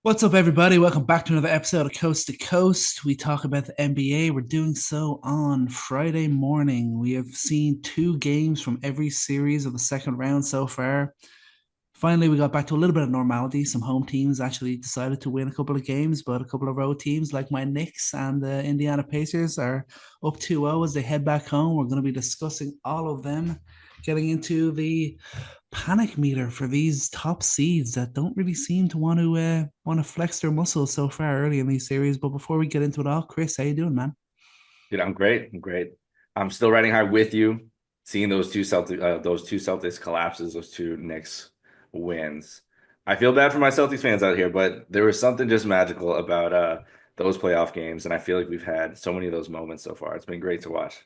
What's up, everybody? Welcome back to another episode of Coast to Coast. We talk about the NBA. We're doing so on Friday morning. We have seen two games from every series of the second round so far. Finally, we got back to a little bit of normality. Some home teams actually decided to win a couple of games, but a couple of road teams like my Knicks and the Indiana Pacers are up 2-0 as they head back home. We're going to be discussing all of them, getting into the panic meter for these top seeds that don't really seem to want to flex their muscles so far early in these series. But before we get into it all, Chris, how you doing, man? Dude, I'm great. I'm great. I'm still riding high with you, seeing those two Celtics collapses, those two Knicks wins. I feel bad for my Celtics fans out here, but there was something just magical about those playoff games, and I feel like we've had so many of those moments so far. It's been great to watch.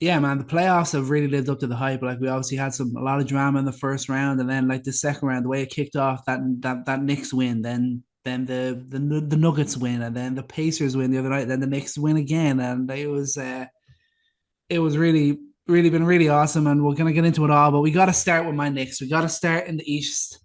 Yeah, man, the playoffs have really lived up to the hype. Like we obviously had a lot of drama in the first round, and then like the second round, the way it kicked off, that Knicks win, then the Nuggets win, and then the Pacers win the other night, then the Knicks win again, and it was really been really awesome, and we're gonna get into it all. But we got to start with my Knicks. We got to start in the East.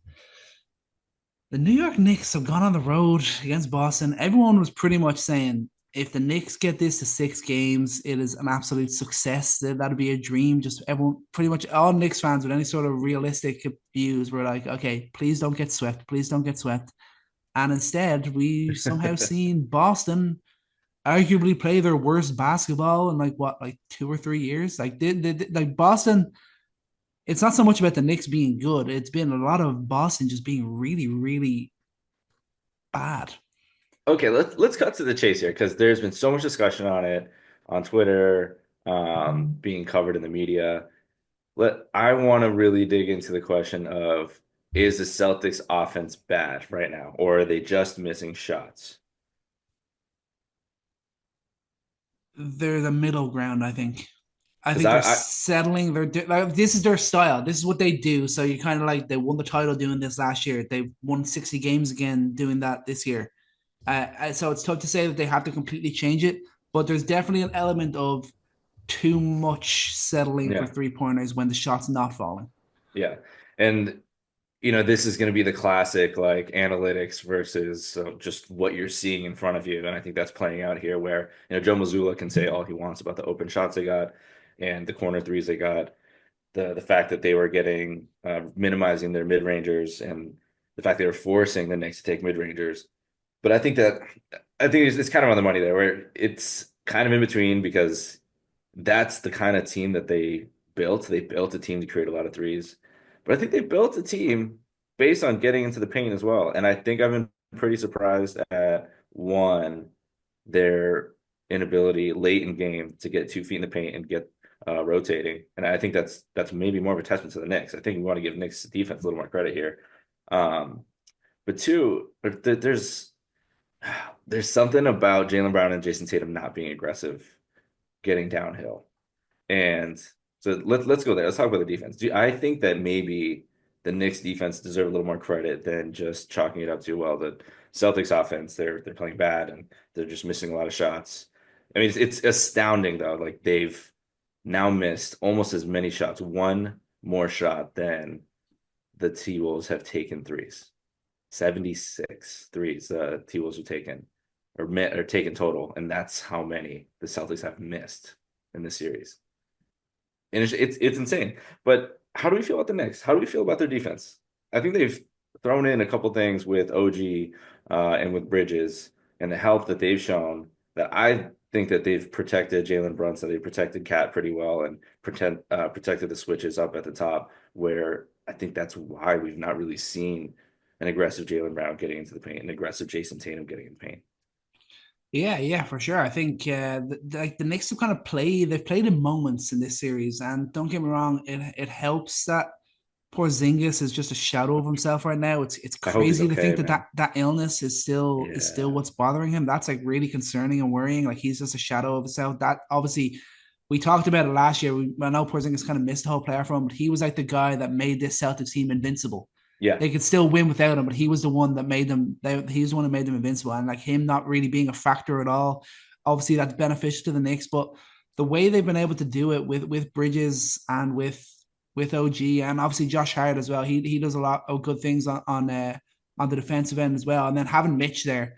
The New York Knicks have gone on the road against Boston. Everyone was pretty much saying if the Knicks get this to 6 games, it is an absolute success. That'd be a dream. Just everyone, pretty much all Knicks fans with any sort of realistic views were like, okay, please don't get swept. Please don't get swept. And instead, we somehow seen Boston arguably play their worst basketball in like 2 or 3 years. Like Boston, it's not so much about the Knicks being good. It's been a lot of Boston just being really, really bad. Okay, let's cut to the chase here because there's been so much discussion on it on Twitter, being covered in the media. I want to really dig into the question of is the Celtics offense bad right now, or are they just missing shots? They're the middle ground, I think. I Because think they're settling. Like, this is their style. This is what they do. So you kind of like they won the title doing this last year. They won 60 games again doing that this year. So it's tough to say that they have to completely change it, but there's definitely an element of too much settling for yeah, 3 pointers when the shot's not falling. yeah, and this is going to be the classic like analytics versus just what you're seeing in front of you, and I think that's playing out here where Joe Mazzulla can say all he wants about the open shots they got and the corner threes they got, the fact that they were getting minimizing their mid rangers and the fact they were forcing the Knicks to take mid rangers. But I think it's kind of on the money there, where it's kind of in between because that's the kind of team that they built. They built a team to create a lot of threes, but I think they built a team based on getting into the paint as well. And I think I've been pretty surprised at one, their inability late in game to get 2 feet in the paint and get rotating. And I think that's maybe more of a testament to the Knicks. I think we want to give Knicks defense a little more credit here. Um, but two, there's something about Jaylen Brown and Jason Tatum not being aggressive, getting downhill. And so let's go there. Let's talk about the defense. I think that maybe the Knicks defense deserve a little more credit than just chalking it up to, well, the Celtics offense, they're playing bad and they're just missing a lot of shots. I mean, it's astounding though. Like they've now missed almost as many shots, one more shot than the T-Wolves have taken threes. 76 threes T-Wolves have taken or taken total, and that's how many the Celtics have missed in this series. And it's insane. But how do we feel about the Knicks? How do we feel about their defense? I think they've thrown in a couple things with OG and with Bridges and the help that they've shown that I think that they've protected Jalen Brunson, they've protected Cat pretty well and protected the switches up at the top, where I think that's why we've not really seen an aggressive Jalen Brown getting into the paint, an aggressive Jason Tatum getting in the paint. Yeah, yeah, for sure. I think like the Knicks have kind of played. They've played in moments in this series, and don't get me wrong, it helps that Porzingis is just a shadow of himself right now. It's I hope he's crazy to okay, think that man. that illness is still Yeah. what's bothering him. That's like really concerning and worrying. Like he's just a shadow of himself. That obviously we talked about it last year. I know Porzingis kind of missed the whole playoff run, but he was like the guy that made this Celtics team invincible. Yeah. They could still win without him, but he was the one that made them. He's the one that made them invincible, and like him not really being a factor at all. Obviously, that's beneficial to the Knicks, but the way they've been able to do it with Bridges and with OG and obviously Josh Hart as well. He does a lot of good things on the defensive end as well. And then having Mitch there,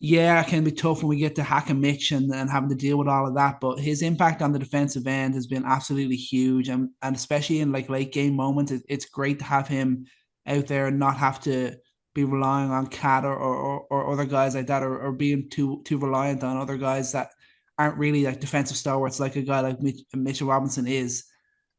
yeah, it can be tough when we get to hacking Mitch and having to deal with all of that. But his impact on the defensive end has been absolutely huge, and especially in like late game moments, it's great to have him out there and not have to be relying on Cat or other guys like that, or being too reliant on other guys that aren't really like defensive stalwarts like a guy like Mitchell Robinson is.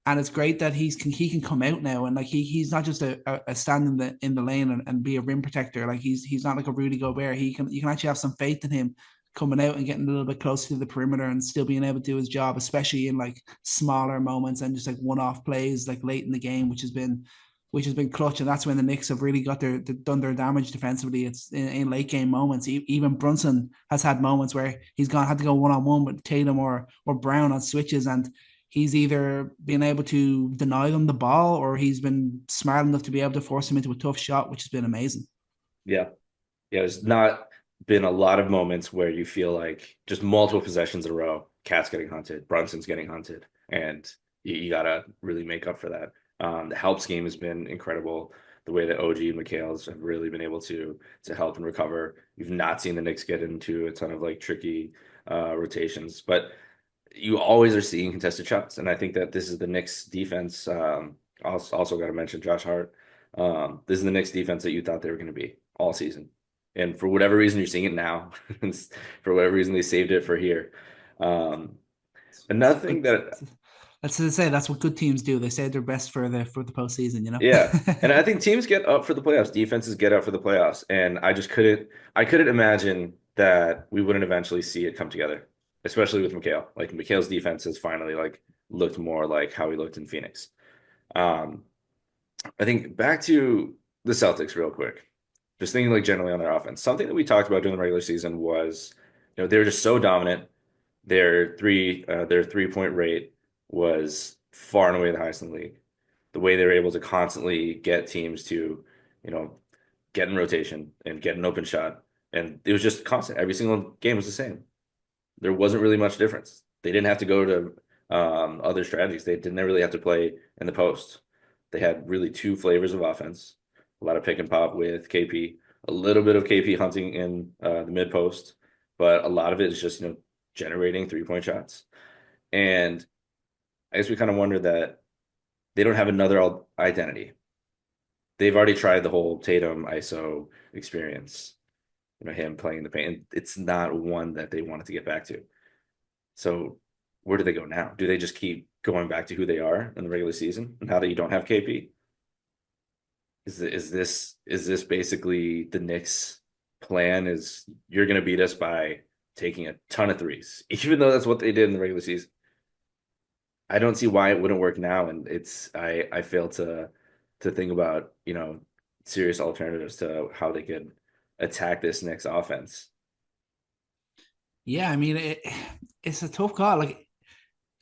And it's great that he can come out now and like he's not just a stand in the lane and be a rim protector. Like he's not like a Rudy Gobert. You can actually have some faith in him coming out and getting a little bit closer to the perimeter and still being able to do his job, especially in like smaller moments and just like one-off plays like late in the game, which has been clutch. And that's when the Knicks have really got done their damage defensively. It's in late game moments. Even Brunson has had moments where had to go one on one with Tatum or Brown on switches, and he's either been able to deny them the ball or he's been smart enough to be able to force him into a tough shot, which has been amazing. Yeah. Yeah. There's not been a lot of moments where you feel like just multiple possessions in a row, Cat's getting hunted, Brunson's getting hunted, and you gotta really make up for that. The help scheme has been incredible. The way that OG and McHale's have really been able to help and recover. You've not seen the Knicks get into a ton of like tricky rotations, but you always are seeing contested shots, and I think that this is the Knicks defense. Also got to mention Josh Hart. This is the Knicks defense that you thought they were going to be all season, and for whatever reason, you're seeing it now. For whatever reason, they saved it for here. Um, Another thing that That's to say that's what good teams do. They save their best for the postseason, you know. Yeah. And I think teams get up for the playoffs. Defenses get up for the playoffs. And I couldn't imagine that we wouldn't eventually see it come together, especially with McHale. Like McHale's defense has finally like looked more like how he looked in Phoenix. Um, I think back to the Celtics real quick. Just thinking like generally on their offense. Something that we talked about during the regular season was, they were just so dominant. Their 3-point rate was far and away the highest in the league. The way they were able to constantly get teams to, you know, get in rotation and get an open shot. And it was just constant. Every single game was the same. There wasn't really much difference. They didn't have to go to other strategies. They didn't really have to play in the post. They had really two flavors of offense, a lot of pick and pop with KP, a little bit of KP hunting in the mid post, but a lot of it is just, generating 3-point shots. And I guess we kind of wonder that they don't have another identity. They've already tried the whole Tatum ISO experience, him playing in the paint. And it's not one that they wanted to get back to. So where do they go now? Do they just keep going back to who they are in the regular season now that you don't have KP? Is this basically the Knicks' plan? Is you're going to beat us by taking a ton of threes, even though that's what they did in the regular season? I don't see why it wouldn't work now, and I fail to think about serious alternatives to how they could attack this next offense. Yeah, I mean it's a tough call. Like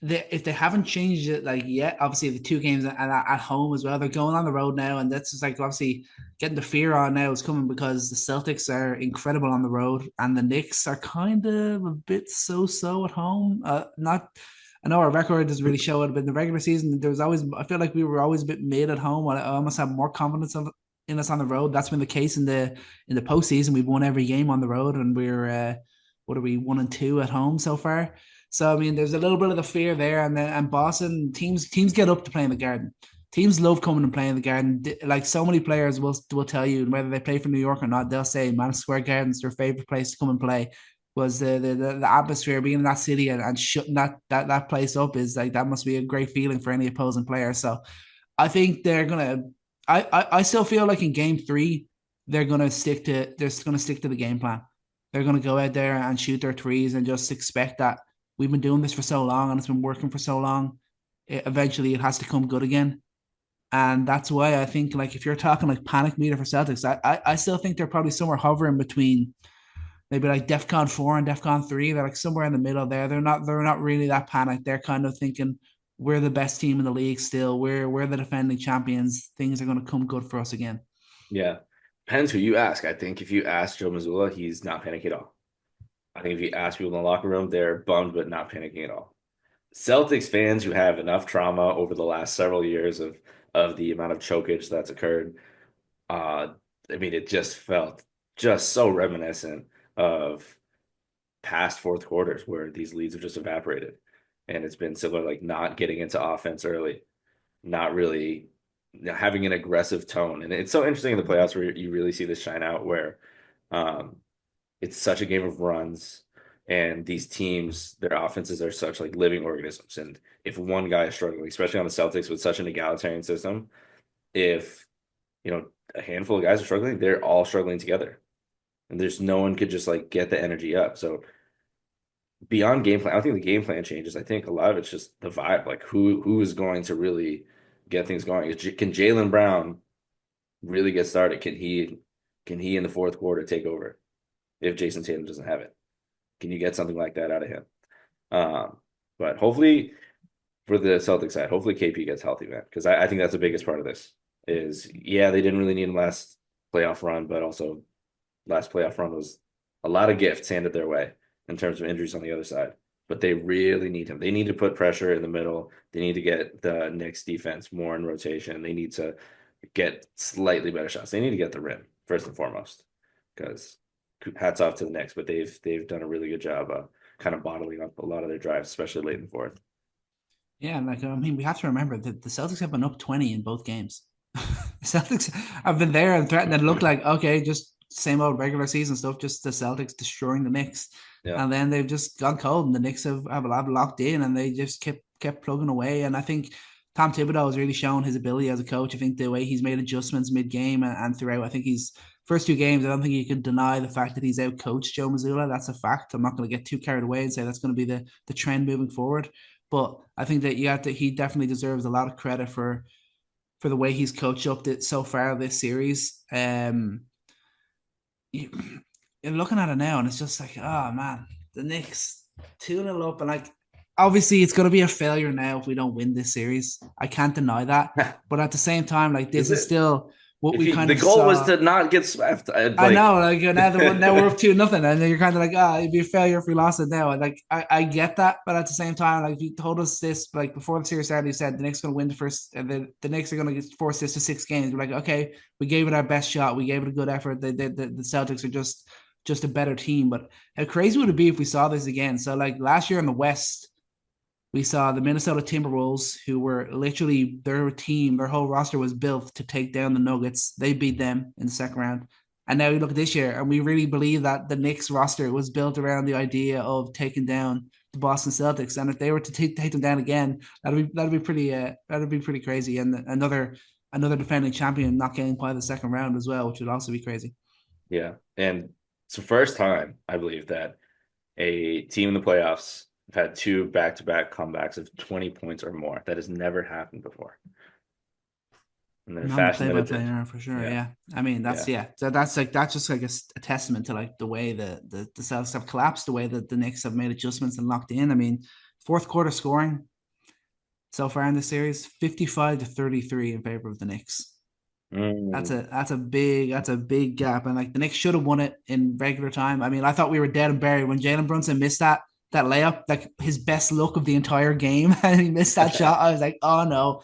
if they haven't changed it like yet, obviously the two games at home as well, they're going on the road now, and that's just like obviously getting the fear on now is coming because the Celtics are incredible on the road, and the Knicks are kind of a bit so at home. Not, I know our record doesn't really show it, but in the regular season there was always I feel like we were always a bit mid at home. I almost have more confidence in us on the road. That's been the case in the postseason. We've won every game on the road, and we're what are we 1-2 at home so far. So I mean, there's a little bit of the fear there, and Boston teams get up to play in the Garden. Teams love coming and playing in the Garden. Like so many players will tell you, whether they play for New York or not, they'll say Madison Square Garden's their favorite place to come and play. Was the atmosphere being in that city and shutting that place up is like that must be a great feeling for any opposing player. So I think they're gonna. I still feel like in Game 3 they're gonna stick to the game plan. They're gonna go out there and shoot their threes and just expect that we've been doing this for so long and it's been working for so long. Eventually, it has to come good again. And that's why I think, like, if you're talking like panic meter for Celtics, I still think they're probably somewhere hovering between maybe like DEFCON 4 and DEFCON 3. They're like somewhere in the middle there. They're not really that panicked. They're kind of thinking we're the best team in the league still. We're the defending champions. Things are going to come good for us again. Yeah. Depends who you ask. I think if you ask Joe Mazzulla, he's not panicking at all. I think if you ask people in the locker room, they're bummed but not panicking at all. Celtics fans who have enough trauma over the last several years of the amount of chokage that's occurred, uh, I mean, it just felt just so reminiscent of past fourth quarters where these leads have just evaporated. And it's been similar, like not getting into offense early, not really having an aggressive tone. And it's so interesting in the playoffs where you really see this shine out where um, it's such a game of runs. And these teams, their offenses are such like living organisms. And if one guy is struggling, especially on the Celtics with such an egalitarian system, if a handful of guys are struggling, they're all struggling together. And there's no one could just like get the energy up. So beyond game plan, I don't think the game plan changes. I think a lot of it's just the vibe, like who is going to really get things going. Can Jaylen Brown really get started? Can he in the fourth quarter take over if Jason Tatum doesn't have it? Can you get something like that out of him? Um, but hopefully for the Celtics side, hopefully KP gets healthy, man, because I think that's the biggest part of this. Is yeah, they didn't really need him last playoff run, but also last playoff run was a lot of gifts handed their way in terms of injuries on the other side. But they really need him. They need to put pressure in the middle. They need to get the Knicks defense more in rotation. They need to get slightly better shots. They need to get the rim first and foremost. Because hats off to the Knicks, but they've done a really good job of kind of bottling up a lot of their drives, especially late in the fourth. Yeah, like I mean, we have to remember that the Celtics have been up 20 in both games. Celtics have been there and threatened and looked like okay, just same old regular season stuff, just the Celtics destroying the Knicks. Yeah. And then they've just gone cold and the Knicks have a lot locked in and they just kept plugging away. And I think Tom Thibodeau has really shown his ability as a coach. I think the way he's made adjustments mid-game and throughout, I think he's first two games, I don't think you can deny the fact that he's out coached Joe Mazzulla. That's a fact. I'm not going to get too carried away and say that's going to be the trend moving forward. But I think that he definitely deserves a lot of credit for the way he's coached up it so far this series. You're looking at it now, and it's just like, oh man, the Knicks 2-0 up, and like, obviously, it's going to be a failure now if we don't win this series. I can't deny that, but at the same time, like, Is this is it? still what If we kind the of goal was saw. to not get swept, I'd I like know, like now we're up 2-0, and then you're kind of like, it'd be a failure if we lost it now. And like, I get that, but at the same time, like, if you told us this, like before the series started, you said the Knicks going to win the first, and the Knicks are going to force this to 6 games. We're like, okay, we gave it our best shot, we gave it a good effort. The Celtics are just a better team. But how crazy would it be if we saw this again? So like last year in the West, we saw the Minnesota Timberwolves, who were literally their team, their whole roster was built to take down the Nuggets. They beat them in the second round. And now we look at this year, and we really believe that the Knicks roster was built around the idea of taking down the Boston Celtics. And if they were to take them down again, that'd be pretty crazy. And another defending champion not getting by the second round as well, which would also be crazy. yeah. And it's the first time I believe that a team in the playoffs have had two back-to-back comebacks of 20 points or more. That has never happened before. And in the Not in the fashion that it play-by-play did. era for sure. Yeah. Yeah, I mean Yeah. So that's just like a testament to like the way the Celtics have collapsed, the way that the Knicks have made adjustments and locked in. I mean, fourth quarter scoring so far in this series, 55-33 in favor of the Knicks. Mm. That's a big gap, and like the Knicks should have won it in regular time. I mean, I thought we were dead and buried when Jalen Brunson missed that layup, like his best look of the entire game, and he missed that shot. I was like, oh no,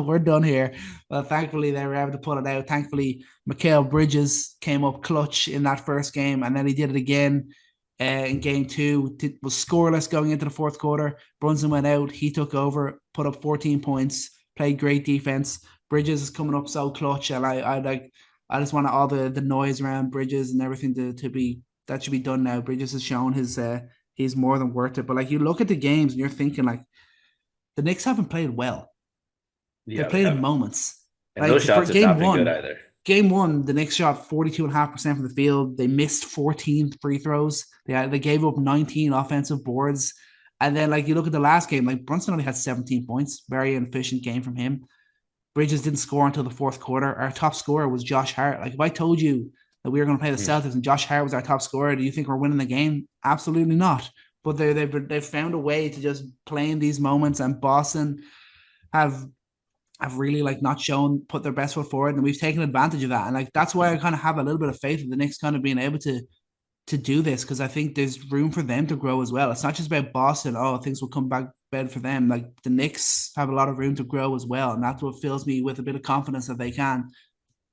we're done here. But thankfully, they were able to pull it out. Thankfully, Mikal Bridges came up clutch in that first game, and then he did it again in game two. Was scoreless going into the fourth quarter. Brunson went out. He took over, put up 14 points, played great defense. Bridges is coming up so clutch, and I just want all the noise around Bridges and everything to be that should be done now. Bridges has shown he's more than worth it. But like you look at the games and you're thinking like the Knicks haven't played well. They Yeah, they played in haven't. moments. And Like those for shots have not been good either. game one, the Knicks shot 42.5% from the field. They missed 14 free throws. They gave up 19 offensive boards. And then like you look at the last game, like Brunson only had 17 points. Very inefficient game from him. Bridges didn't score until the fourth quarter. Our top scorer was Josh Hart. Like if I told you that we were going to play the Hmm. Celtics and Josh Hart was our top scorer, do you think we're winning the game? Absolutely not. But they've found a way to just play in these moments, and Boston have really like not shown put their best foot forward, and we've taken advantage of that. And like that's why I kind of have a little bit of faith in the Knicks kind of being able to do this, because I think there's room for them to grow as well. It's not just about Boston. Oh, things will come back better for them. Like the Knicks have a lot of room to grow as well, and that's what fills me with a bit of confidence that they can.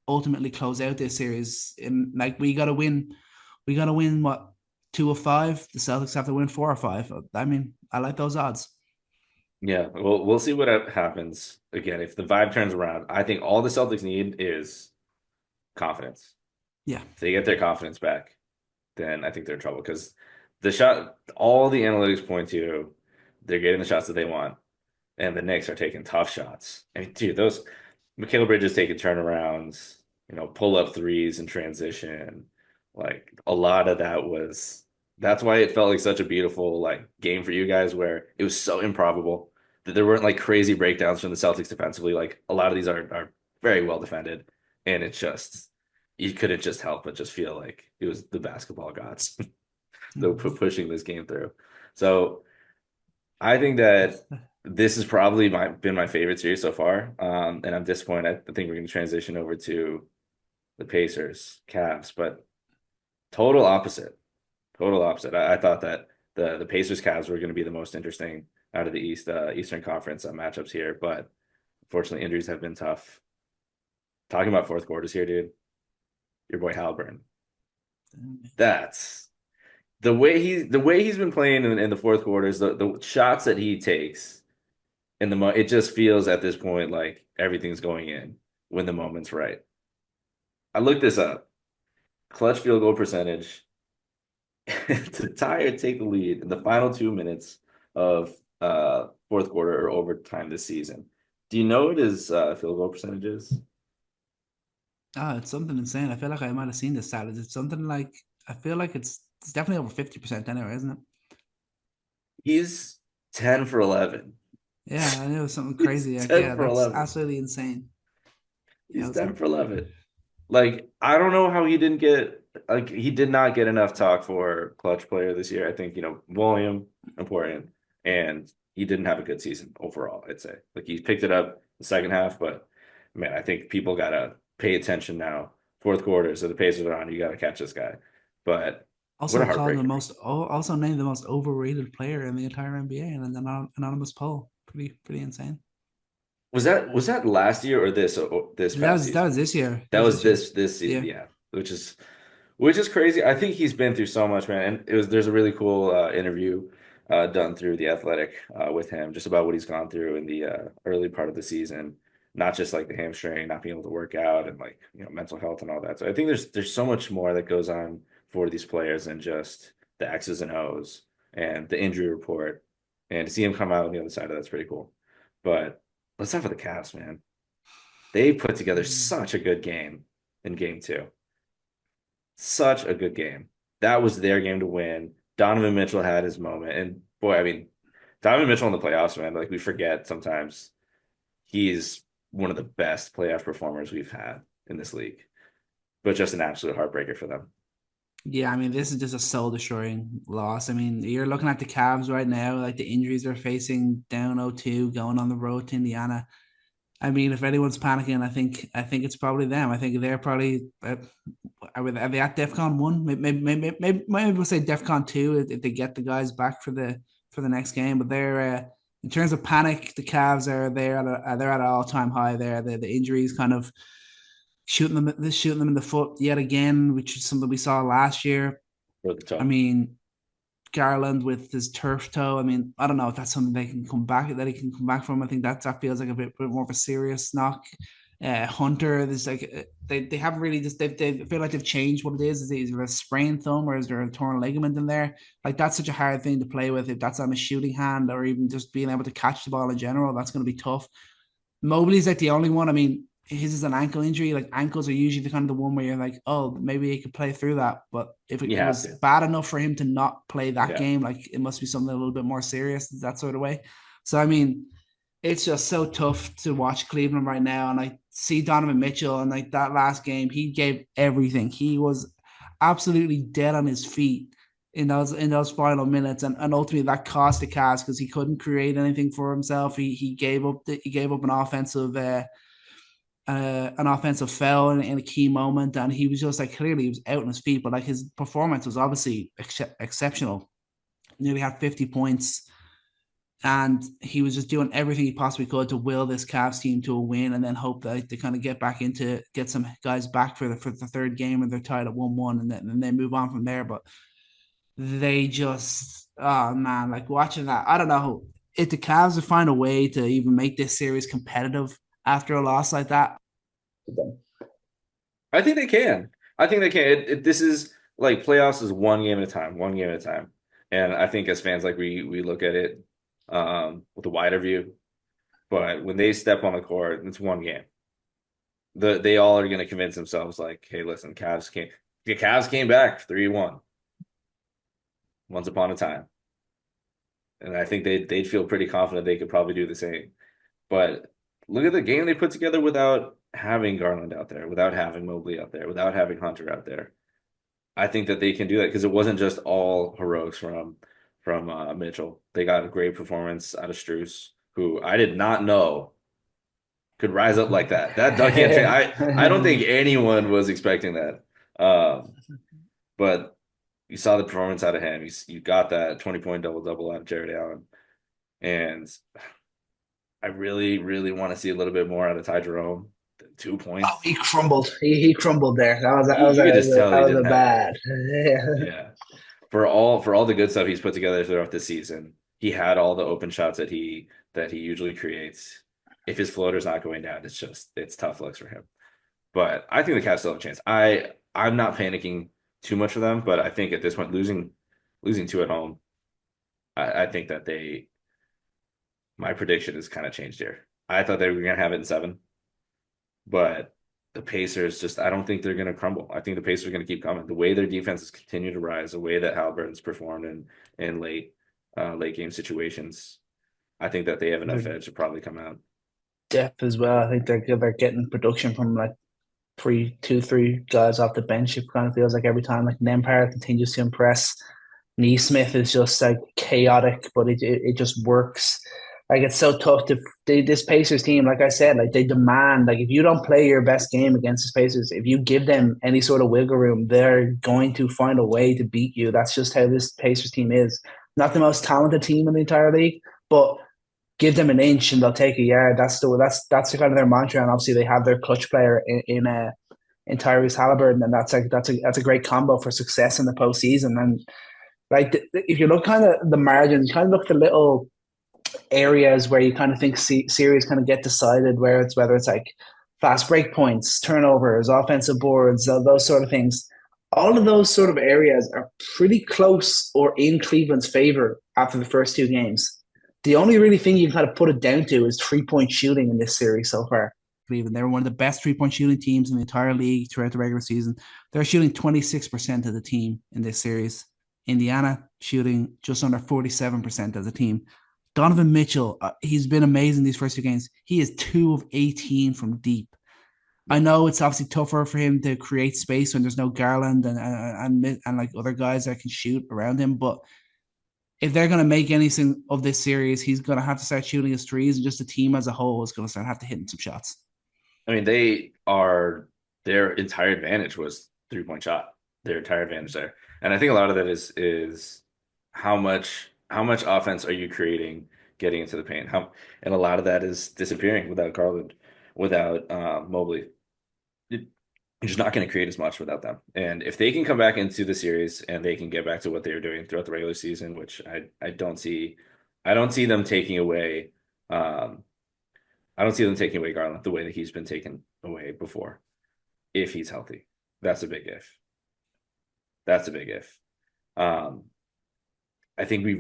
ultimately close out this series. And like we gotta win what, 2 of 5. The Celtics have to win 4 or 5. I mean, I like those odds. Yeah, we'll see what happens. Again, if the vibe turns around, I think all the Celtics need is confidence. Yeah. If they get their confidence back, then I think they're in trouble because all the analytics point to they're getting the shots that they want, and the Knicks are taking tough shots. I mean, dude, those Mikal Bridges taking turnarounds, pull up threes in transition. Like a lot of that was that's why it felt like such a beautiful like game for you guys where it was so improbable that there weren't like crazy breakdowns from the Celtics defensively. Like a lot of these are very well defended, and it's just you couldn't just help but just feel like it was the basketball gods that were Mhm. pushing this game through. So I think that this has probably been my favorite series so far. And I'm disappointed. I think we're going to transition over to the Pacers, Cavs, but total opposite. Total opposite. I thought that the Pacers Cavs were going to be the most interesting out of the Eastern Conference matchups here, but unfortunately injuries have been tough. Talking about fourth quarters here, dude. Your boy Halburn. That's the way he's been playing in the fourth quarters, the shots that he takes in it just feels at this point like everything's going in when the moment's right. I looked this up. Clutch field goal percentage to tie or take the lead in the final 2 minutes of fourth quarter or overtime this season. Do you know what his field goal percentage is? Oh, it's something insane. I feel like I might have seen this stat. It's something like I feel like it's definitely over 50% anyway, isn't it? He's 10 for 11. Yeah, I knew it was something He's crazy. Like, 10 yeah, for that's 11. absolutely insane. Yeah, He's 10 for 11. Like, I don't know how he did not get enough talk for clutch player this year. I think, volume, important, and he didn't have a good season overall, I'd say. Like, he picked it up the second half, but man, I think people got to pay attention now. Fourth quarter, so the Pacers are on. You got to catch this guy. But what a also called the heartbreaker. also named the most overrated player in the entire NBA in an anonymous poll. Pretty insane. Was that last year or this That past was that season? was this year. That That was was this year. this season, Yeah. yeah. Which is crazy. I think he's been through so much, man. And there's a really cool interview done through The Athletic with him, just about what he's gone through in the early part of the season, not just like the hamstring, not being able to work out, and like mental health and all that. So I think there's so much more that goes on for these players than just the X's and O's and the injury report, and to see him come out on the other side of that's pretty cool. But let's talk about the Cavs, man. They put together Mm. such a good game in game two. Such a good game. That was their game to win. Donovan Mitchell had his moment. And boy, I mean, Donovan Mitchell in the playoffs, man, like we forget sometimes he's one of the best playoff performers we've had in this league, but just an absolute heartbreaker for them. Yeah, I mean, this is just a soul destroying loss. I mean, you're looking at the Cavs right now, like the injuries they're facing, down 0-2, going on the road to Indiana. I mean, if anyone's panicking, I think it's probably them. I think they're probably are they at DefCon 1? Maybe we'll say DefCon 2 if they get the guys back for the next game. But they're in terms of panic, the Cavs they're at an all time high there. The injuries kind of shooting them in the foot yet again, which is something we saw last year. For the I toe. mean, Garland with his turf toe. I mean, I don't know if that's something he can come back from. I think that feels like a bit more of a serious knock. Hunter, there's like they haven't really just they feel like they've changed what it is. Is there a sprained thumb or is there a torn ligament in there? Like that's such a hard thing to play with. If that's on a shooting hand or even just being able to catch the ball in general, that's going to be tough. Mobley's like the only one. I mean, his is an ankle injury. Like ankles are usually the kind of the one where you're like, oh, maybe he could play through that. But if it, You it have was to. bad enough for him to not play that Yeah. game, like it must be something a little bit more serious, that sort of way. So I mean, it's just so tough to watch Cleveland right now. And I see Donovan Mitchell and like that last game, he gave everything. He was absolutely dead on his feet in those final minutes, and ultimately that cost the Cavs because he couldn't create anything for himself. He gave up an offensive foul in a key moment, and he was just like clearly he was out on his feet, but like his performance was obviously exceptional. Nearly had 50 points, and he was just doing everything he possibly could to will this Cavs team to a win, and then hope that they kind of get some guys back for the third game, and they're tied at 1-1, and then move on from there. But they just, oh man, like watching that, I don't know if the Cavs would find a way to even make this series competitive after a loss like that. I think they can. I think they can. This is like playoffs is one game at a time, one game at a time. And I think as fans, like we look at it with a wider view. But when they step on the court, it's one game. They all are going to convince themselves, like, hey, listen, the Cavs came back 3-1 once upon a time. And I think they'd feel pretty confident they could probably do the same. But look at the game they put together without having Garland out there, without having Mobley out there, without having Hunter out there. I think that they can do that because it wasn't just all heroics from Mitchell. They got a great performance out of Strus, who I did not know could rise up like that. That dunk can't change. I don't think anyone was expecting that. But you saw the performance out of him. You got that 20-point double-double out of Jared Allen. And I really, really want to see a little bit more out of Ty Jerome. 2 points. Oh, he crumbled. He crumbled there. You could just tell he that was didn't a have it. bad. Yeah. For all the good stuff he's put together throughout the season, he had all the open shots that he usually creates. If his floater's not going down, it's tough looks for him. But I think the Cavs still have a chance. I'm not panicking too much for them, but I think at this point, losing two at home, I think that my prediction has kind of changed here. I thought they were going to have it in 7, but the Pacers I don't think they're going to crumble. I think the Pacers are going to keep coming. The way their defenses continue to rise, the way that Halliburton's performed in late game situations, I think that they have enough edge to probably come out. Depth as well. I think they're getting production from like three guys off the bench. It kind of feels like every time, like Nembhard continues to impress. Neesmith is just like chaotic, but it just works. Like it's so tough this Pacers team. Like I said, like they demand, like if you don't play your best game against the Pacers, if you give them any sort of wiggle room, they're going to find a way to beat you. That's just how this Pacers team is. Not the most talented team in the entire league, but give them an inch and they'll take a yard. That's the kind of their mantra. And obviously they have their clutch player in Tyrese Halliburton, and that's a great combo for success in the postseason. And like if you look kind of the margins, kind of look at the little areas where you kind of think series kind of get decided, whether it's like fast break points, turnovers, offensive boards, those sort of things. All of those sort of areas are pretty close or in Cleveland's favor after the first 2 games. The only really thing you can kind of put it down to is 3-point shooting in this series so far. Cleveland, they were one of the best 3-point shooting teams in the entire league throughout the regular season. They're shooting 26% of the team in this series. Indiana shooting just under 47% as a team. Donovan Mitchell, he's been amazing these first 2 games. He is 2 of 18 from deep. I know it's obviously tougher for him to create space when there's no Garland and like other guys that can shoot around him, but if they're going to make anything of this series, he's going to have to start shooting his threes, and just the team as a whole is going to start have to hitting some shots. I mean, their entire advantage was 3-point shot. Their entire advantage there, and I think a lot of that is how much offense are you creating getting into the paint? And a lot of that is disappearing without Garland, without Mobley. You're just not going to create as much without them. And if they can come back into the series and they can get back to what they were doing throughout the regular season, which I don't see them taking away. I don't see them taking away Garland the way that he's been taken away before. If he's healthy, that's a big if. That's a big if. Um, I think we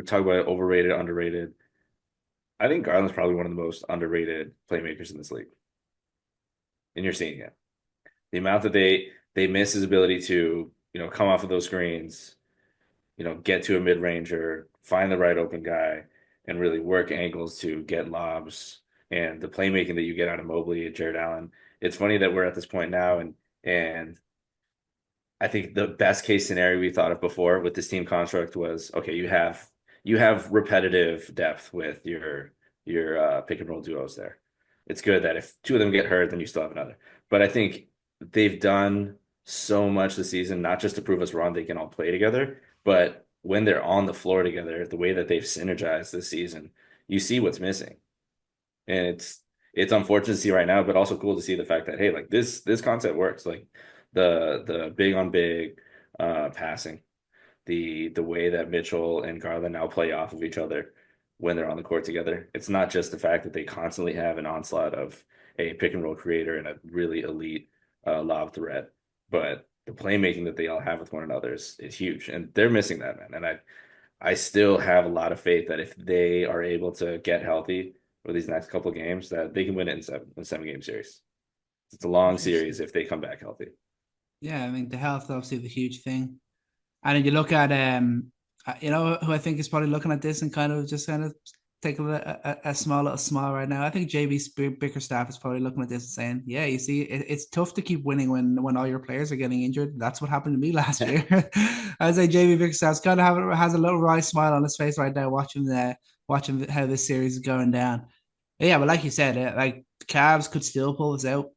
talk about overrated, underrated. I think Garland's probably one of the most underrated playmakers in this league. And you're seeing it. The amount that they miss his ability to, come off of those screens, get to a mid-ranger, find the right open guy, and really work angles to get lobs, and the playmaking that you get out of Mobley and Jared Allen. It's funny that we're at this point now, and I think the best case scenario we thought of before with this team construct was, okay, you have repetitive depth with your pick and roll duos there. It's good that if 2 of them get hurt, then you still have another. But I think they've done so much this season, not just to prove us wrong they can all play together, but when they're on the floor together, the way that they've synergized this season, you see what's missing. And it's unfortunate to see right now, but also cool to see the fact that hey, like this concept works. Like the big on big passing, the way that Mitchell and Garland now play off of each other when they're on the court together. It's not just the fact that they constantly have an onslaught of a pick and roll creator and a really elite lob threat, but the playmaking that they all have with one another is huge, and they're missing that, man. And I still have a lot of faith that if they are able to get healthy for these next couple of games, that they can win it in 7 game series. It's a long series if they come back healthy. Yeah, I mean the health obviously the huge thing. And then you look at you know who I think is probably looking at this and kind of take a small little smile right now. I think JB Bickerstaff is probably looking at this and saying, "Yeah, you see, it's tough to keep winning when all your players are getting injured. That's what happened to me last year." I say JB Bickerstaff's kind of has a little wry smile on his face right now, watching how this series is going down. Yeah, but like you said, like the Cavs could still pull this out.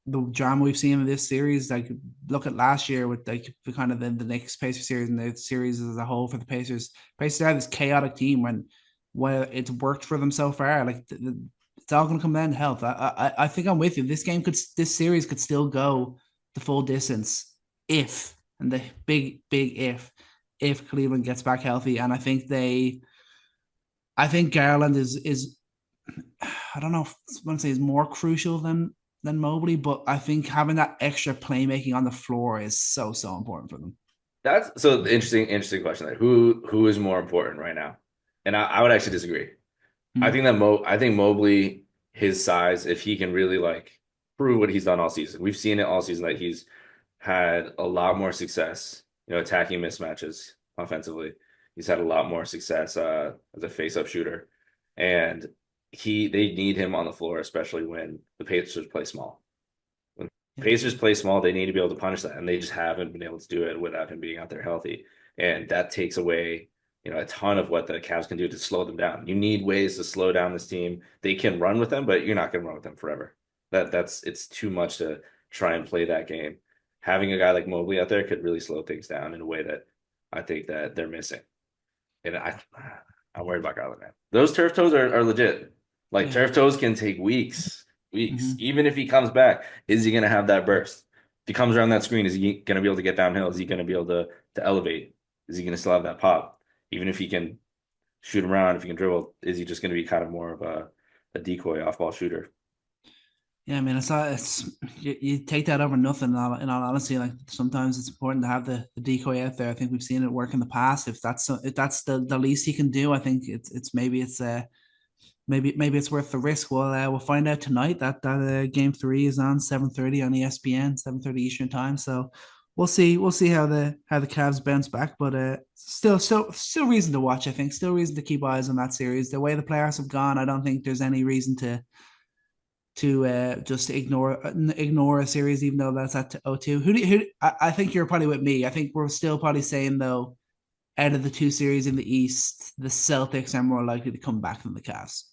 The drama we've seen in this series, like look at last year with like the kind of the Knicks Pacers series and the series as a whole for the Pacers. Pacers have this chaotic team when it's worked for them so far. Like it's all going to come down to health. I think I'm with you. This series could still go the full distance if and the big if Cleveland gets back healthy. And I think Garland is I don't know if I want to say is more crucial than Mobley, but I think having that extra playmaking on the floor is so important for them. That's so interesting question there. Who is more important right now? And I would actually disagree. Mm. I think Mobley, his size, if he can really like prove what he's done all season. We've seen it all season that he's had a lot more success, attacking mismatches offensively. He's had a lot more success as a face-up shooter. And they need him on the floor, especially when the Pacers play small. When Yeah. Pacers play small, they need to be able to punish that, and they just haven't been able to do it without him being out there healthy. And that takes away, a ton of what the Cavs can do to slow them down. You need ways to slow down this team. They can run with them, but you're not going to run with them forever. It's too much to try and play that game. Having a guy like Mobley out there could really slow things down in a way that I think that they're missing. And I'm worried about Garland, man. Those turf toes are legit. Like Yeah. turf toes can take weeks. Mm-hmm. Even if he comes back, is he going to have that burst? If he comes around that screen, is he going to be able to get downhill? Is he going to be able to elevate? Is he going to still have that pop? Even if he can shoot around, if he can dribble, is he just going to be kind of more of a decoy off ball shooter? Yeah, I mean, you take that over nothing. In all honesty, like sometimes it's important to have the decoy out there. I think we've seen it work in the past. If that's the least he can do, I think maybe it's worth the risk. We'll find out tonight that game three is on 7:30 on ESPN, 7:30 Eastern time. So we'll see how the Cavs bounce back. But still reason to watch. I think still reason to keep eyes on that series. The way the players have gone, I don't think there's any reason to just ignore a series, even though that's at 0-2. I think you're probably with me. I think we're still probably saying though, out of the two series in the East, the Celtics are more likely to come back than the Cavs.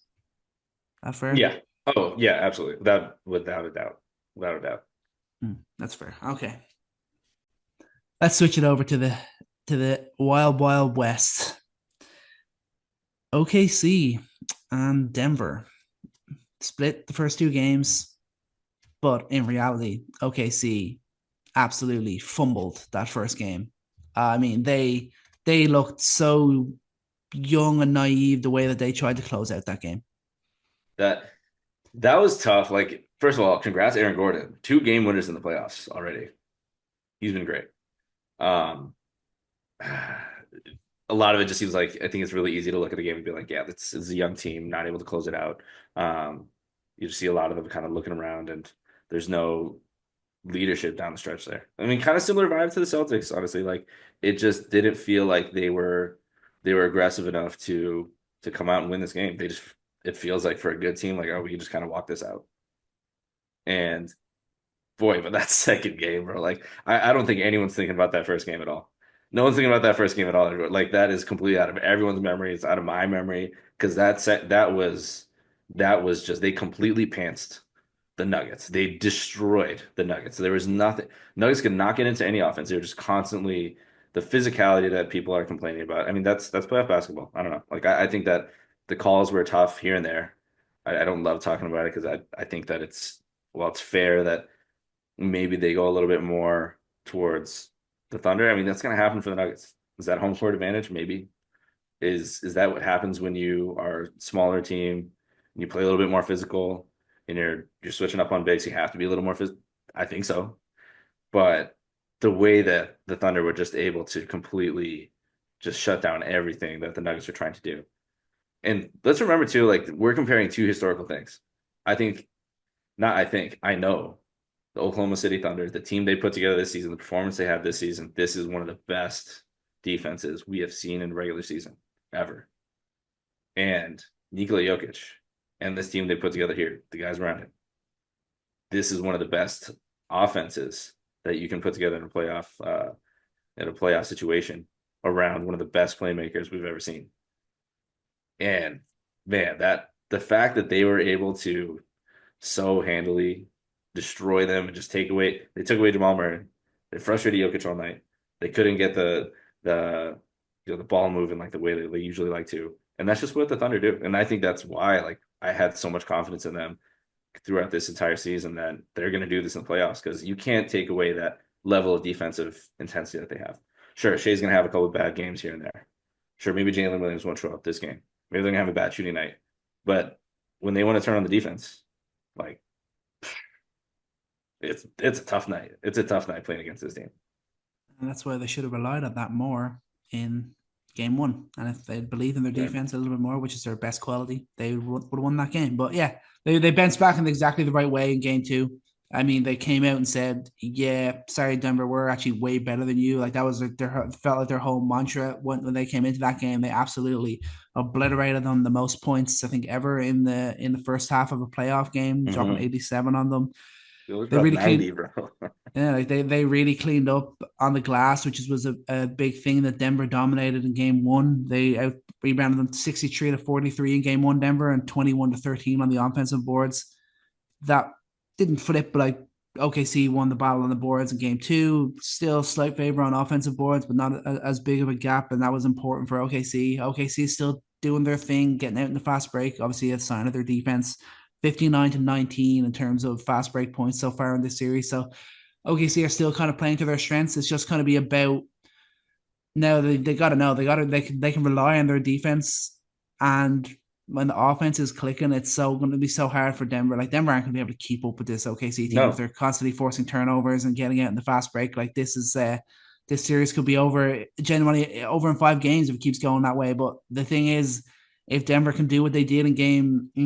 That fair? Yeah. Oh, yeah, absolutely. Without a doubt. Without a doubt. That's fair. Okay, let's switch it over to the Wild West. OKC and Denver split the first two games, but in reality, OKC absolutely fumbled that first game. I mean, they looked so young and naive the way that they tried to close out that game. That that was tough. Like, first of all, congrats, Aaron Gordon. 2 game winners in the playoffs already. He's been great. Um, a lot of it just seems like I think it's really easy to look at a game and be like, yeah, this is a young team, not able to close it out. You just see a lot of them kind of looking around, and there's no leadership down the stretch there. I mean, kind of similar vibe to the Celtics, honestly. Like it just didn't feel like they were aggressive enough to come out and win this game. It feels like for a good team, like, oh, we can just kind of walk this out. And boy, but that second game, bro, like I don't think anyone's thinking about that first game at all. No one's thinking about that first game at all. Like that is completely out of everyone's memory. It's out of my memory because that was just they completely pantsed the Nuggets. They destroyed the Nuggets. There was nothing. Nuggets could not get into any offense. They were just constantly the physicality that people are complaining about. I mean, that's playoff basketball. I don't know. Like I think that the calls were tough here and there. I don't love talking about it because I think that it's fair that maybe they go a little bit more towards the Thunder. I mean, that's going to happen for the Nuggets. Is that home court advantage? Maybe. Is that what happens when you are a smaller team and you play a little bit more physical and you're switching up on bigs? You have to be a little more physical. I think so. But the way that the Thunder were just able to completely just shut down everything that the Nuggets are trying to do. And let's remember too, like we're comparing two historical things. I think, not I think, I know the Oklahoma City Thunder, the team they put together this season, the performance they had this season, this is one of the best defenses we have seen in regular season ever. And Nikola Jokic and this team they put together here, the guys around him, this is one of the best offenses that you can put together in a playoff situation around one of the best playmakers we've ever seen. And man, that the fact that they were able to so handily destroy them and just they took away Jamal Murray. They frustrated Jokic all night. They couldn't get the the ball moving like the way that they usually like to. And that's just what the Thunder do. And I think that's why like I had so much confidence in them throughout this entire season that they're going to do this in the playoffs because you can't take away that level of defensive intensity that they have. Sure, Shea's going to have a couple of bad games here and there. Sure, maybe Jalen Williams won't show up this game. Maybe they're going to have a bad shooting night. But when they want to turn on the defense, like it's a tough night. It's a tough night playing against this team. And that's why they should have relied on that more in game one. And if they believed in their Right. defense a little bit more, which is their best quality, they would have won that game. But yeah, they bounced back in exactly the right way in game two. I mean, they came out and said, "Yeah, sorry, Denver, we're actually way better than you." Like that was their felt like their whole mantra when they came into that game. They absolutely obliterated them, the most points I think ever in the first half of a playoff game, dropping Mm-hmm. 87 on them. It was They about really cleaned 90, bro. yeah, like they really cleaned up on the glass, which was a big thing that Denver dominated in game one. They out rebounded them 63 to 43 in game one, Denver, and 21 to 13 on the offensive boards. That didn't flip, but like OKC won the battle on the boards in game two. Still slight favor on offensive boards, but not as big of a gap, and that was important for OKC. OKC is still doing their thing, getting out in the fast break. Obviously, a sign of their defense. 59 to 19 in terms of fast break points so far in this series. So OKC are still kind of playing to their strengths. It's just going to be about now they got to know they can rely on their defense, and when the offense is clicking, it's so going to be so hard for Denver. Like Denver aren't going to be able to keep up with this OKC team if No. they're constantly forcing turnovers and getting out in the fast break. Like this series could be over genuinely over in 5 games if it keeps going that way. But the thing is, if Denver can do what they did in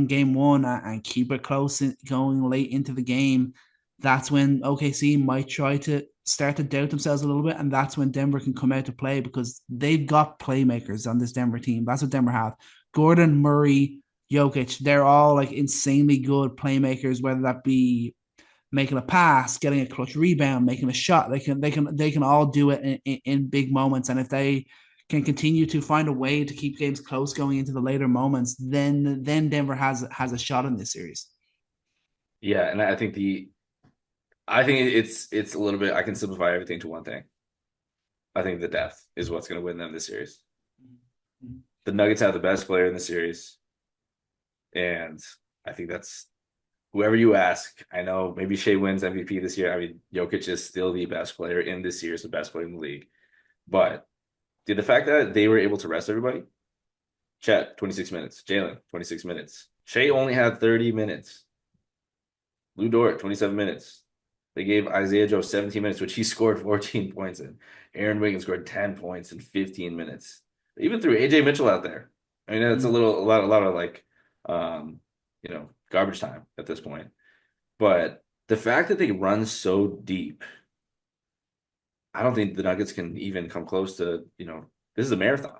game one and keep it close going late into the game, that's when OKC might try to start to doubt themselves a little bit, and that's when Denver can come out to play because they've got playmakers on this Denver team. That's what Denver have. Gordon, Murray, Jokic, they're all like insanely good playmakers, whether that be making a pass, getting a clutch rebound, making a shot. They can all do it in big moments. And if they can continue to find a way to keep games close going into the later moments, then Denver has a shot in this series. Yeah, and I think it's a little bit I can simplify everything to one thing. I think the depth is what's going to win them this series. The Nuggets have the best player in the series, and I think that's whoever you ask. I know maybe Shea wins MVP this year. I mean, Jokic is still the best player in this series, the best player in the league. But did the fact that they were able to rest everybody, Chet, 26 minutes, Jalen, 26 minutes. Shea only had 30 minutes. Lou Dort, 27 minutes. They gave Isaiah Joe 17 minutes, which he scored 14 points in. Aaron Wiggins scored 10 points in 15 minutes. They even threw AJ Mitchell out there. I mean, that's a lot of like, um, garbage time at this point. But the fact that they run so deep, I don't think the Nuggets can even come close to, this is a marathon.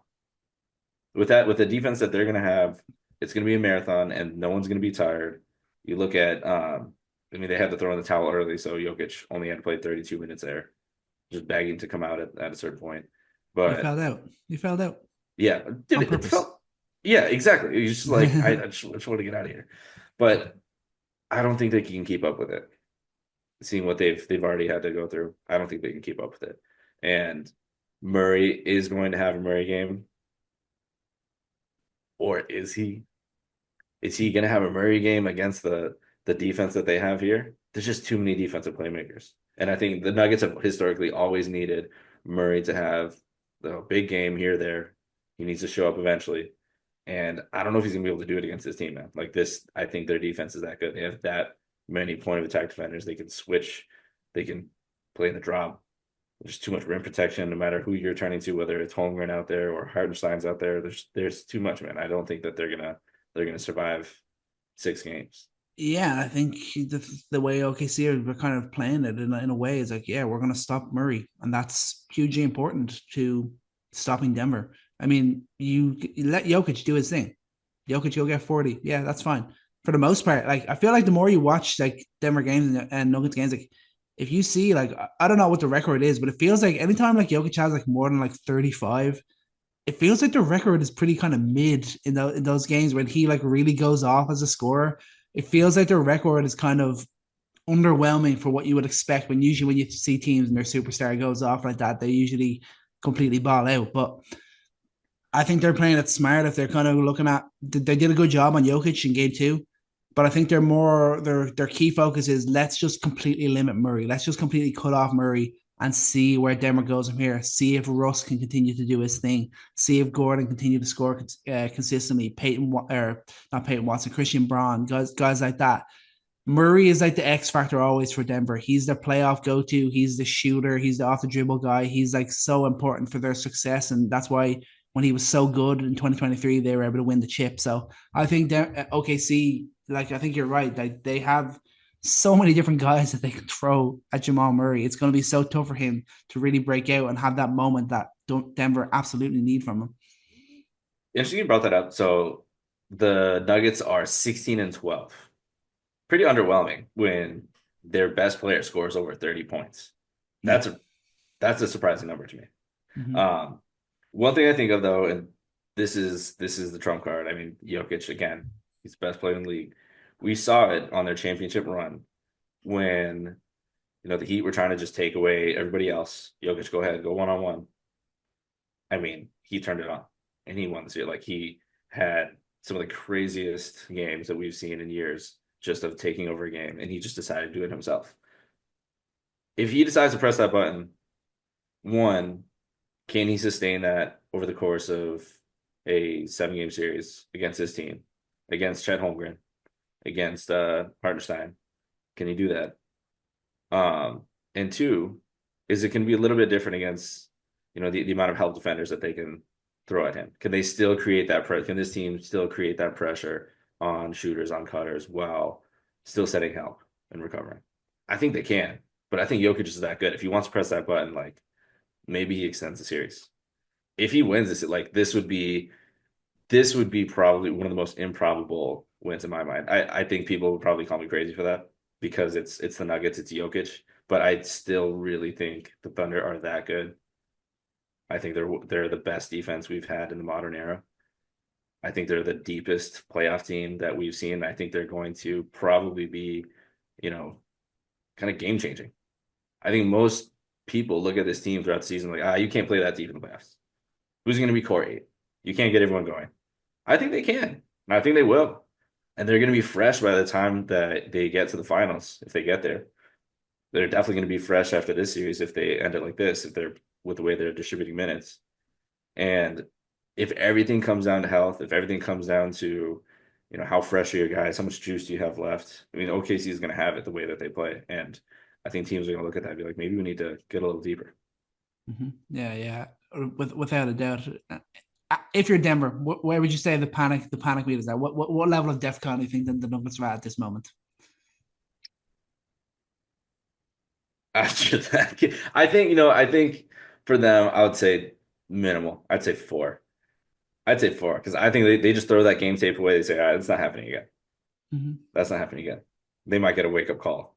With the defense that they're going to have, it's going to be a marathon and no one's going to be tired. You look at, I mean, they had to throw in the towel early, so Jokic only had to play 32 minutes there, just begging to come out at a certain point. You But fouled out. You fouled out yeah, on it purpose. felt, yeah, exactly. It's just like, I just want to get out of here. But I don't think they can keep up with it. Seeing what they've already had to go through, I don't think they can keep up with it. And Murray is going to have a Murray game, or is he? Is he going to have a Murray game against the defense that they have here? There's just too many defensive playmakers, and I think the Nuggets have historically always needed Murray to have the big game here, there. He needs to show up eventually, and I don't know if he's gonna be able to do it against this team, man. Like this, I think their defense is that good. They have that many point of attack defenders. They can switch. They can play in the drop. There's too much rim protection, no matter who you're turning to, whether it's Holmgren out there or Hartenstein's out there. There's too much, man. I don't think that they're gonna survive 6 games. Yeah, I think the way OKC are kind of playing it in a way is like, yeah, we're going to stop Murray, and that's hugely important to stopping Denver. I mean, you let Jokic do his thing. Jokic will get 40. Yeah, that's fine. For the most part, like I feel like the more you watch like Denver games and Nuggets games, like if you see like I don't know what the record is, but it feels like anytime like Jokic has like more than like 35, it feels like the record is pretty kind of mid in those games when he like really goes off as a scorer. It feels like their record is kind of underwhelming for what you would expect when usually when you see teams and their superstar goes off like that, they usually completely ball out. But I think they're playing it smart if they're kind of looking at they did a good job on Jokic in game 2. But I think they're more their key focus is let's just completely limit Murray. Let's just completely cut off Murray and see where Denver goes from here. See if Russ can continue to do his thing. See if Gordon continue to score consistently. Peyton or not Peyton Watson, Christian Braun, guys like that. Murray is like the X factor always for Denver. He's the playoff go to. He's the shooter. He's the off the dribble guy. He's like so important for their success, and that's why when he was so good in 2023, they were able to win the chip. So I think OKC, like I think you're right. Like they have so many different guys that they can throw at Jamal Murray. It's going to be so tough for him to really break out and have that moment that Denver absolutely need from him. Interesting you brought that up. So the Nuggets are 16 and 12. Pretty underwhelming when their best player scores over 30 points. Yeah. That's a that's a surprising number to me. Mm-hmm. Um, One thing I think of though, and this is the trump card. I mean, Jokic again, he's the best player in the league. We saw it on their championship run when the Heat were trying to just take away everybody else. Jokic, go ahead, go 1-on-1. I mean, he turned it on and he won this year. Like he had some of the craziest games that we've seen in years just of taking over a game, and he just decided to do it himself. If he decides to press that button, one, can he sustain that over the course of a 7 game series against his team, against Chet Holmgren, against Hartenstein? Can he do that? And two, is it going to be a little bit different against the amount of help defenders that they can throw at him? Can they still create that pressure? Can this team still create that pressure on shooters, on cutters, while still setting help and recovering? I think they can, but I think Jokic is that good. If he wants to press that button, like maybe he extends the series. If he wins this, like this would be probably one of the most improbable wins in my mind. I think people would probably call me crazy for that because it's the Nuggets, it's Jokic, but I still really think the Thunder are that good. I think they're the best defense we've had in the modern era. I think they're the deepest playoff team that we've seen. I think they're going to probably be, you know, kind of game changing. I think most people look at this team throughout the season like, you can't play that deep in the playoffs. Who's going to be core 8? You can't get everyone going. I think they can. And I think they will. And they're going to be fresh by the time that they get to the finals, if they get there. They're definitely going to be fresh after this series if they end it like this, if they're with the way they're distributing minutes. And if everything comes down to health, if everything comes down to, how fresh are your guys, how much juice do you have left? I mean, OKC is going to have it the way that they play. And I think teams are going to look at that and be like, maybe we need to get a little deeper. Mm-hmm. Yeah, yeah, without a doubt. If you're Denver, where would you say the panic meters are? What level of DEFCON do you think the Nuggets are at this moment? After that, I think for them, I would say minimal. I'd say 4. I'd say 4 because I think they just throw that game tape away. They say, all right, it's not happening again. Mm-hmm. That's not happening again. They might get a wake up call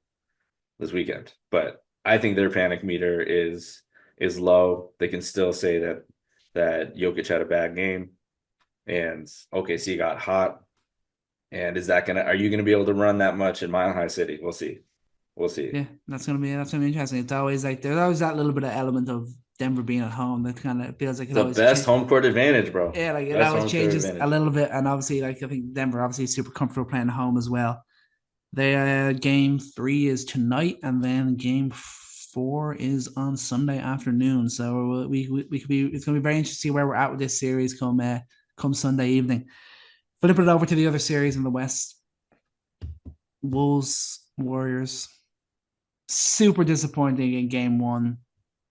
this weekend, but I think their panic meter is low. They can still say that Jokic had a bad game and OKC got hot. And are you gonna be able to run that much in Mile High City? We'll see. We'll see. Yeah, that's gonna be interesting. It's always like there's always that little bit of element of Denver being at home. That kind of feels like it The always best home court advantage, bro. yeah, like it Best always home court changes a advantage. little bit. And obviously, like I think Denver obviously is super comfortable playing at home as well. The game three is tonight, and then game four is on Sunday afternoon. So we could be it's going to be very interesting to see where we're at with this series come Sunday evening. Flipping it over to the other series in the West, Wolves Warriors. Super disappointing in game one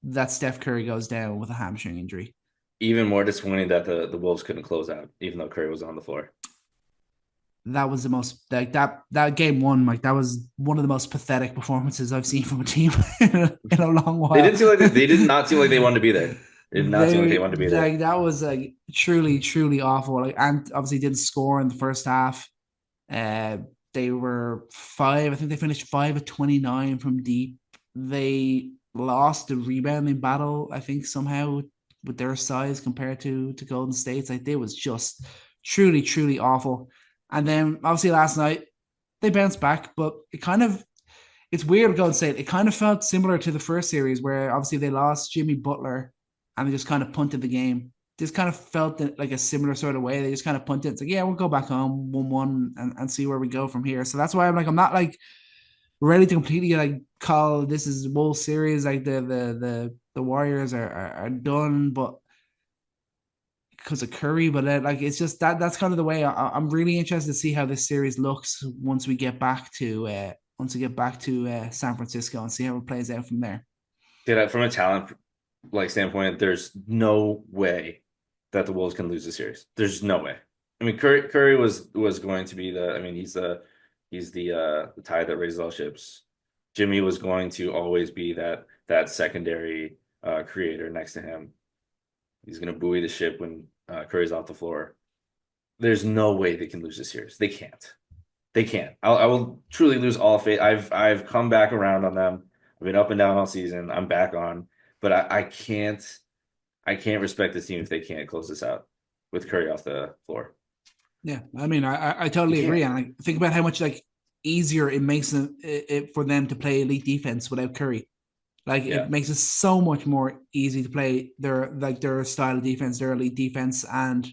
that Steph Curry goes down with a hamstring injury. Even more disappointing that the Wolves couldn't close out, even though Curry was on the floor. That was the most like that game one, like that was one of the most pathetic performances I've seen from a team in a long They while. didn't seem like they did not seem like they wanted to be there. They did not seem like they They wanted to be there. like that was like truly awful. Like and obviously didn't score in the first half. Uh, they were five. I think they finished 5 of 29 from deep. They lost the rebounding battle. I think somehow with their size compared to Golden State's, like it was just truly awful. And then obviously last night they bounced back, but it's weird with Golden State. It kind of felt similar to the first series where obviously they lost Jimmy Butler and they just kind of punted the game. Just kind of felt like a similar sort of way. They just kind of punted. It's like, yeah, we'll go back home 1-1 and see where we go from here. So that's why I'm not like ready to completely like call this is Wolves series. Like the Warriors are done, but because of Curry, but like it's just that's kind of the way I'm really interested to see how this series looks once we get back to San Francisco and see how it plays out from there. Dude, from a talent like standpoint, there's no way that the Wolves can lose the series. There's no way. I mean, Curry was going to be the. I mean, he's the tide that raises all ships. Jimmy was going to always be that secondary creator next to him. He's going to buoy the ship when Curry's off the floor. There's no way they can lose this series. They can't. They can't. I will truly lose all faith. I've come back around on them. I've been up and down all season. I'm back on, but I can't respect this team if they can't close this out with Curry off the floor. Yeah, I mean, I You totally agree, can't. and like think about how much like easier it makes it for them to play elite defense without Curry. Like it Yeah. makes it so much more easy to play their style of defense, their elite defense, and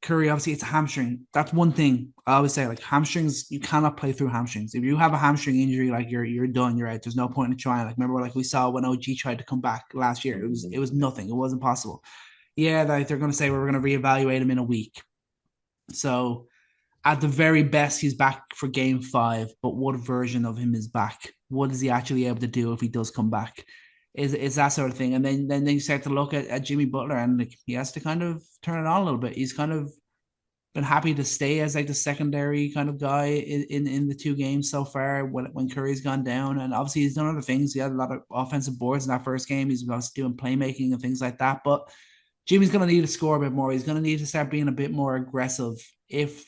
Curry, obviously, it's a hamstring. That's one thing I always say. Like hamstrings, you cannot play through hamstrings. If you have a hamstring injury, like you're done. You're out. There's no point in trying. Like remember, like we saw when OG tried to come back last year. Mhm. It was nothing. It wasn't possible. Yeah, like they're going to say we're going to reevaluate him in a week. So at the very best, he's back for game five. But what version of him is back? What is he actually able to do if he does come back? Is that sort of thing? And then you start to look at Jimmy Butler, and like he has to kind of turn it on a little bit. He's kind of been happy to stay as like the secondary kind of guy in the two games so far when Curry's gone down. And obviously he's done other things. He had a lot of offensive boards in that first game. He's doing playmaking and things like that. But Jimmy's gonna need to score a bit more. He's gonna need to start being a bit more aggressive if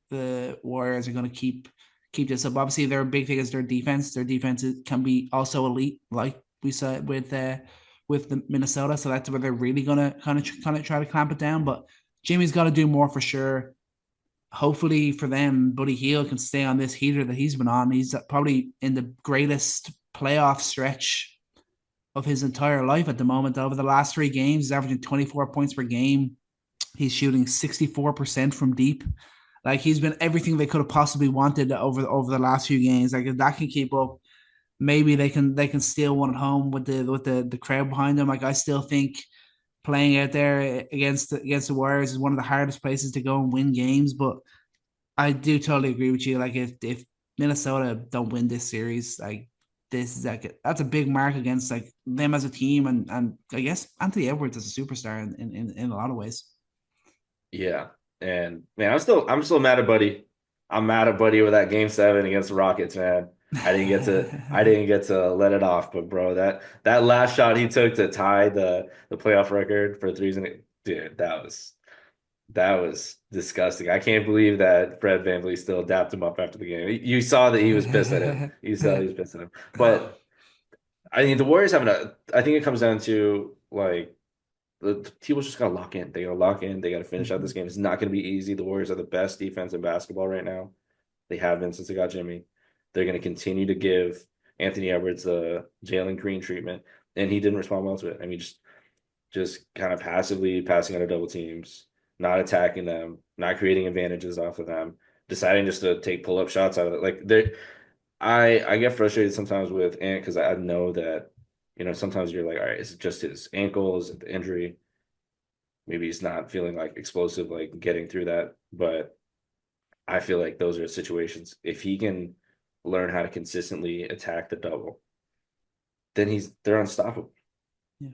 the Warriors are gonna keep this up. Obviously, their big thing is their defense. Their defense can be also elite, like we saw with the Minnesota. So that's where they're really gonna kind of try to clamp it down. But Jimmy's got to do more for sure. Hopefully for them, Buddy Hield can stay on this heater that he's been on. He's probably in the greatest playoff stretch of his entire life at the moment. Over the last three games, he's averaging 24 points per game. He's shooting 64% from deep. Like he's been everything they could have possibly wanted over the last few games. Like if that can keep up, maybe they can steal one at home with the crowd behind them. Like I still think playing out there against the Warriors is one of the hardest places to go and win games. But I do totally agree with you. Like if Minnesota don't win this series, like this is like that's a big mark against like them as a team, and I guess Anthony Edwards is a superstar in a lot of ways. Yeah. And man, I'm still mad at Buddy. I'm mad at Buddy with that game seven against the Rockets, man. I didn't get to let it off, but bro, that last shot he took to tie the playoff record for threes and dude, that was disgusting. I can't believe that Fred VanVleet still dapped him up after the game. You saw that he was pissed at him. You saw he was pissed at him. But I mean, the Warriors having a. I think it comes down to like the T-Wolves just gotta lock in. They gotta lock in. They gotta finish out this game. It's not gonna be easy. The Warriors are the best defense in basketball right now. They have been since they got Jimmy. They're gonna continue to give Anthony Edwards the Jalen Green treatment. and he didn't respond well to it. I mean, just kind of passively passing out of double teams, not attacking them, not creating advantages off of them, deciding just to take pull up shots out of it. Like there, I get frustrated sometimes with Ant because I know that sometimes you're like, all right, is it just his ankle? Is it the injury? Maybe he's not feeling like explosive, like getting through that. But I feel like those are situations. If he can learn how to consistently attack the double, then they're unstoppable. Yeah.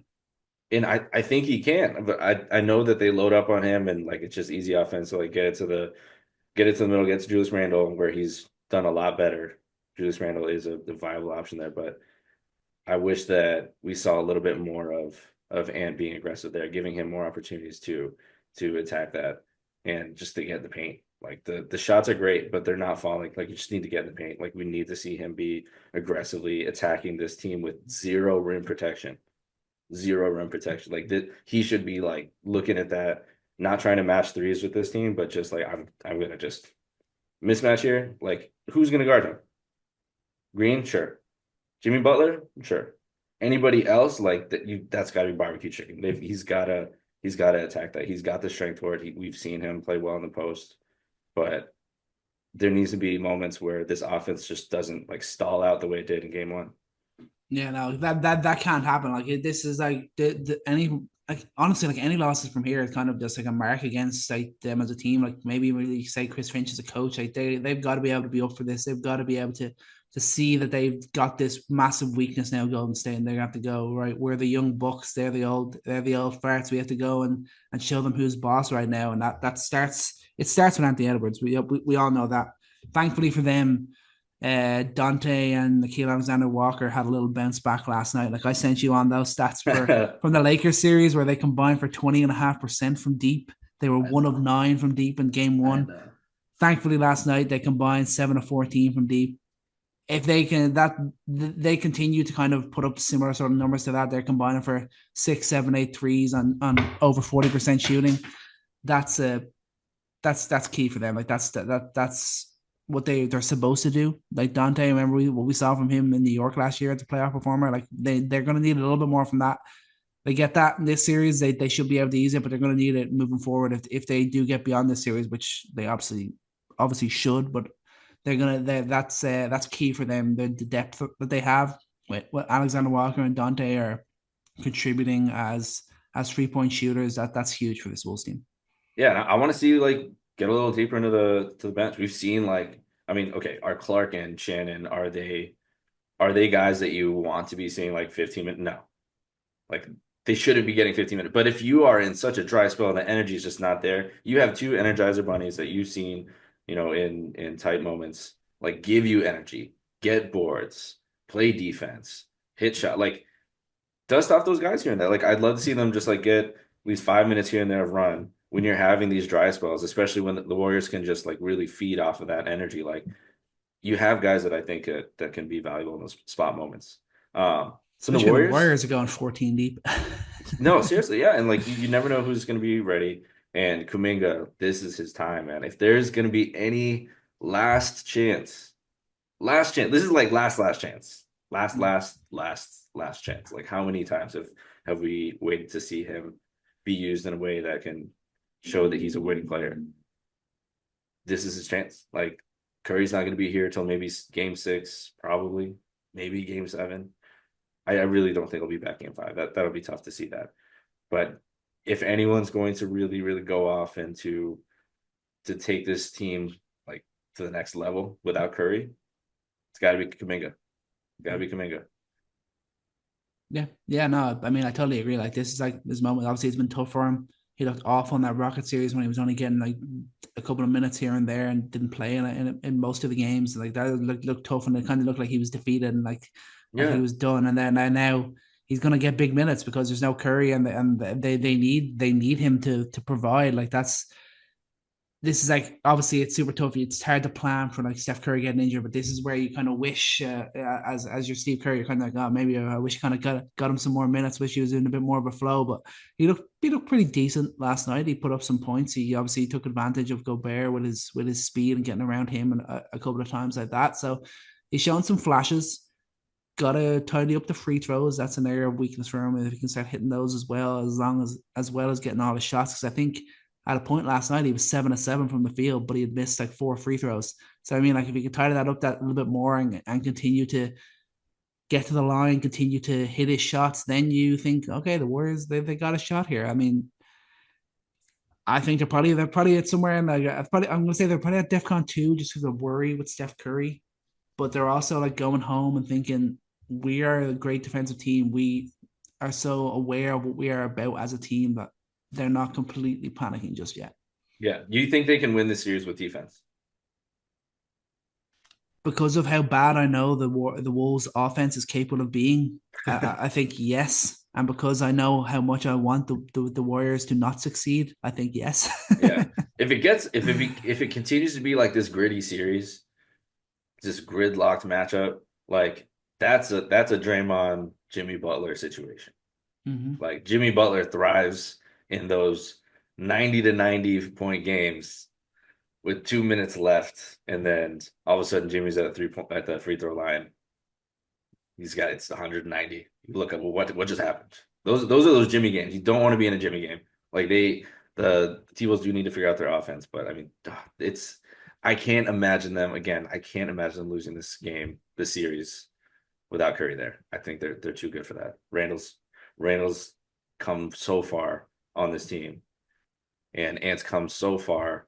And I think he can, but I know that they load up on him and like it's just easy offense. So like get it to the middle, get to Julius Randle where he's done a lot better. Julius Randle is a viable option there, but I wish that we saw a little bit more of Ant being aggressive there, giving him more opportunities to attack that and just to get in the paint. Like the shots are great, but they're not falling. Like you just need to get in the paint. Like we need to see him be aggressively attacking this team with zero rim protection. Zero rim protection. Like he should be like looking at that, not trying to match threes with this team, but just like I'm gonna just mismatch here. Like who's gonna guard him? Green, sure. Jimmy Butler, sure. Anybody else like that? That's got to be barbecue chicken. He's got to attack that. He's got the strength for it. We've seen him play well in the post, but there needs to be moments where this offense just doesn't like stall out the way it did in game one. Yeah, no, that can't happen. Like this is like any like honestly like any losses from here is kind of just like a mark against like them as a team. Like maybe really say Chris Finch is a coach. Like they've got to be able to be up for this. They've got to be able to see that they've got this massive weakness now, Golden State, and they're gonna have to go right. We're the young bucks. They're the old farts. We have to go and show them who's boss right now. And that starts. It starts with Anthony Edwards. We all know that. Thankfully for them, Dante and Nikhil Alexander Walker had a little bounce back last night. Like I sent you on those stats from the Lakers series where they combined for 20.5% from deep. They were I one of know. nine from deep in game I one. know. Thankfully, last night they combined 7 of 14 from deep. If they continue to kind of put up similar sort of numbers to that, they're combining for 6, 7, 8 threes on over 40% shooting. That's that's key for them. Like that's what they're supposed to do. Like Dante, remember what we saw from him in New York last year as a playoff performer. Like they're going to need a little bit more from that. They get that in this series, they should be able to use it, but they're going to need it moving forward if they do get beyond this series, which they obviously should. But that's key for them. The depth that they have with what Alexander Walker and Dante are contributing as 3 point shooters. That's huge for this Wolves team. Yeah, I want to see like get a little deeper into the bench. We've seen like I mean, okay, are Clark and Shannon are they guys that you want to be seeing like 15 minutes? No. Like they shouldn't be getting 15 minutes. But if you are in such a dry spell and the energy is just not there, you have two energizer bunnies that you've seen, in tight moments, like give you energy, get boards, play defense, hit shot. Like dust off those guys here and there. Like I'd love to see them just like get at least 5 minutes here and there of run when you're having these dry spells, especially when the Warriors can just like really feed off of that energy. Like you have guys that I think that can be valuable in those spot moments. From the Especially when the Warriors, Warriors are going 14 deep. no, seriously, yeah, and like you never know who's going to be ready. And Kuminga, this is his time, man. If there's going to be any last chance, last chance, this is like last chance, last chance. Like how many times have we waited to see him be used in a way that can show that he's a winning player? This is his chance. Like Curry's not going to be here till maybe game six, probably, maybe game seven. I really don't think he'll be back game five. That'll be tough to see that. But if anyone's going to really, really go off and to take this team like to the next level without Curry, it's got to be Kuminga. Got to be Kuminga. Yeah, no, I mean, I totally agree. Like, this is like this moment. Obviously, it's been tough for him. He looked off on that Rocket series when he was only getting like a couple of minutes here and there and didn't play in most of the games. Like, that looked tough, and it kind of looked like he was defeated and like he Yeah. was done. And then now he's gonna get big minutes because there's no Curry, and they need him to provide. Like, this is like obviously it's super tough. It's hard to plan for like Steph Curry getting injured, but this is where you kind of wish, as your Steve Curry, you're kind of like, oh, maybe I wish I kind of got him some more minutes. Wish he was in a bit more of a flow, but he looked pretty decent last night. He put up some points. He obviously took advantage of Gobert with his speed and getting around him and a couple of times like that. So he's shown some flashes. gotta tidy up the free throws. That's an area of weakness for him. If he can start hitting those as well as getting all his shots. Because I think at a point last night he was 7 of 7 from the field, but he had missed like 4 free throws. So I mean, like if he could tidy that up that a little bit more and continue to get to the line, continue to hit his shots, then you think, okay, the Warriors they got a shot here. I mean, I think they're probably at somewhere in like I'm gonna say they're probably at DEFCON 2 just because of worry with Steph Curry, but they're also like going home and thinking we are a great defensive team. We are so aware of what we are about as a team that they're not completely panicking just yet. Yeah. You think they can win this series with defense? Because of how bad I know the Wolves offense is capable of being, I think yes. And because I know how much I want the Warriors to not succeed, I think yes. Yeah. If it continues to be like this gritty series, this gridlocked matchup, like that's a Draymond Jimmy Butler situation. Mm-hmm. Like Jimmy Butler thrives in those 90 to 90 point games with 2 minutes left, and then all of a sudden Jimmy's at a 3 point at the free throw line. He's got it's 190. You look at well, what just happened. Those are those Jimmy games. You don't want to be in a Jimmy game. Like the T-Wolves do need to figure out their offense, but I mean it's I can't imagine them again. I can't imagine them losing this series without Curry there. I think they're too good for that. Randall's come so far on this team, and Ant's come so far.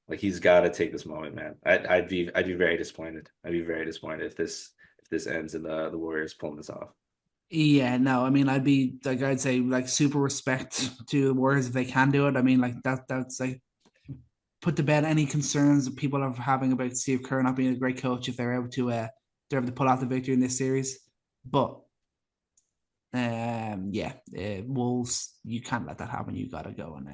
Like he's got to take this moment, man. I'd be very disappointed. I'd be very disappointed if this ends and the Warriors pulling this off. Yeah, no, I mean, I'd say like super respect to the Warriors if they can do it. I mean, like that's like put to bed any concerns that people are having about Steve Kerr not being a great coach if they're able to pull out the victory in this series. But yeah, Wolves, you can't let that happen. You gotta go and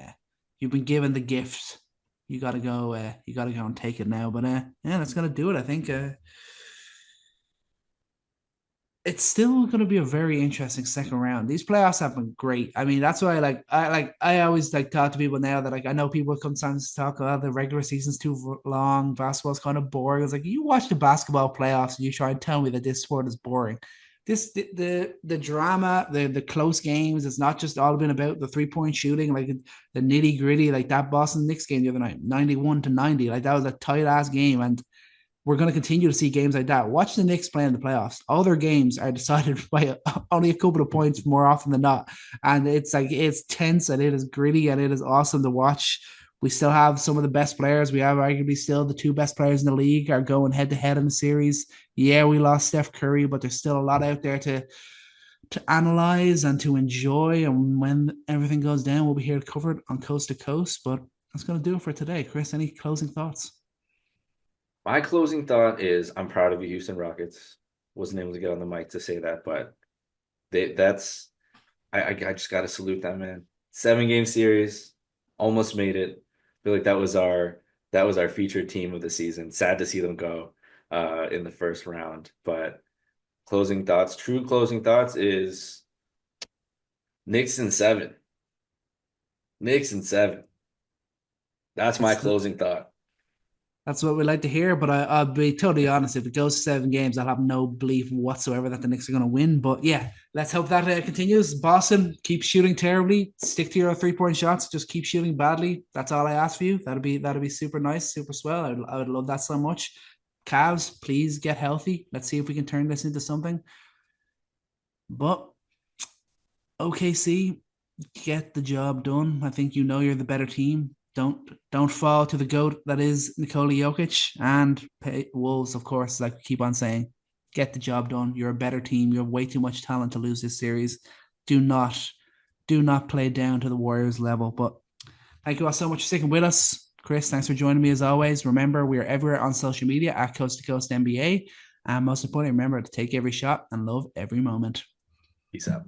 you've been given the gift. You gotta go. You gotta go and take it now. But yeah, that's gonna do it. I think. It's still going to be a very interesting second round. These playoffs have been great. I mean, that's why I always like talk to people now that like I know people sometimes talk about the regular season's too long, basketball's kind of boring. It's like you watch the basketball playoffs and you try and tell me that this sport is boring. The drama, the close games, it's not just all been about the 3 point shooting, like the nitty gritty, like that Boston Knicks game the other night, 91-90. Like that was a tight ass game. And we're going to continue to see games like that. Watch the Knicks play in the playoffs. All their games are decided by only a couple of points more often than not. And it's like, it's tense and it is gritty and it is awesome to watch. We still have some of the best players. We have arguably still the two best players in the league are going head to head in the series. Yeah, we lost Steph Curry, but there's still a lot out there to analyze and to enjoy. And when everything goes down, we'll be here to cover it on coast to coast. But that's going to do it for today. Chris, any closing thoughts? My closing thought is I'm proud of you, Houston Rockets. Wasn't able to get on the mic to say that, but that's I just got to salute that man. 7 game series, almost made it. I feel like that was our featured team of the season. Sad to see them go in the first round, but true closing thoughts is Knicks in 7. Knicks in 7. That's my That's the closing thought. That's what we like to hear. But I'll be totally honest. If it goes to 7 games, I'll have no belief whatsoever that the Knicks are going to win. But yeah, let's hope that continues. Boston, keep shooting terribly. Stick to your 3 point shots. Just keep shooting badly. That's all I ask for you. That'd be super nice, super swell. I would love that so much. Cavs, please get healthy. Let's see if we can turn this into something. But OKC, get the job done. I think you know you're the better team. Don't fall to the goat that is Nikola Jokic and Wolves, of course. Like we keep on saying, get the job done. You're a better team. You have way too much talent to lose this series. Do not, do not play down to the Warriors level. But thank you all so much for sticking with us, Chris. Thanks for joining me as always. Remember, we are everywhere on social media at Coast to Coast NBA, and most importantly, remember to take every shot and love every moment. Peace out.